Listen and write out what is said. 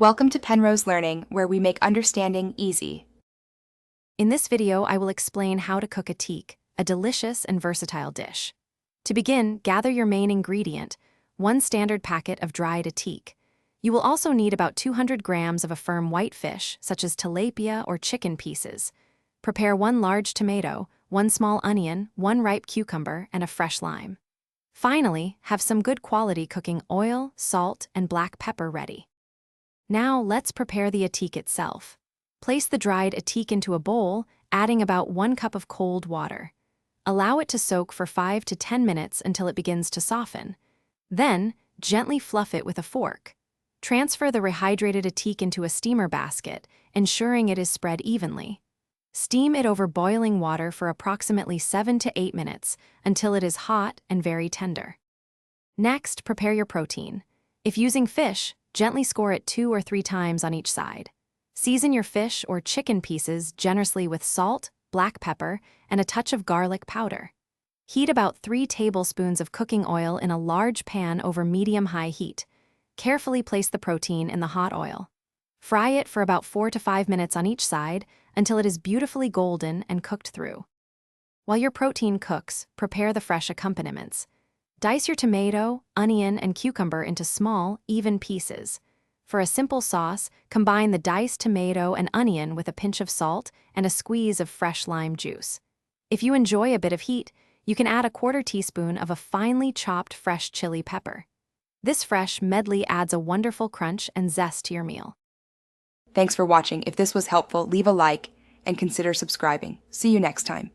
Welcome to Penrose Learning, where we make understanding easy. In this video, I will explain how to cook attieke, a delicious and versatile dish. To begin, gather your main ingredient, 1 standard packet of dried attieke. You will also need about 200 grams of a firm white fish, such as tilapia or chicken pieces. Prepare 1 large tomato, 1 small onion, 1 ripe cucumber, and a fresh lime. Finally, have some good quality cooking oil, salt, and black pepper ready. Now let's prepare the attieke itself. Place the dried attieke into a bowl, adding about 1 cup of cold water. Allow it to soak for 5 to 10 minutes until it begins to soften. Then, gently fluff it with a fork. Transfer the rehydrated attieke into a steamer basket, ensuring it is spread evenly. Steam it over boiling water for approximately 7 to 8 minutes until it is hot and very tender. Next, prepare your protein. If using fish, gently score it 2 or 3 times on each side. Season your fish or chicken pieces generously with salt, black pepper, and a touch of garlic powder. Heat about 3 tablespoons of cooking oil in a large pan over medium-high heat. Carefully place the protein in the hot oil. Fry it for about 4 to 5 minutes on each side until it is beautifully golden and cooked through. While your protein cooks, prepare the fresh accompaniments. Dice your tomato, onion, and cucumber into small, even pieces. For a simple sauce, combine the diced tomato and onion with a pinch of salt and a squeeze of fresh lime juice. If you enjoy a bit of heat, you can add a 1/4 teaspoon of a finely chopped fresh chili pepper. This fresh medley adds a wonderful crunch and zest to your meal. Thanks for watching. If this was helpful, leave a like and consider subscribing. See you next time.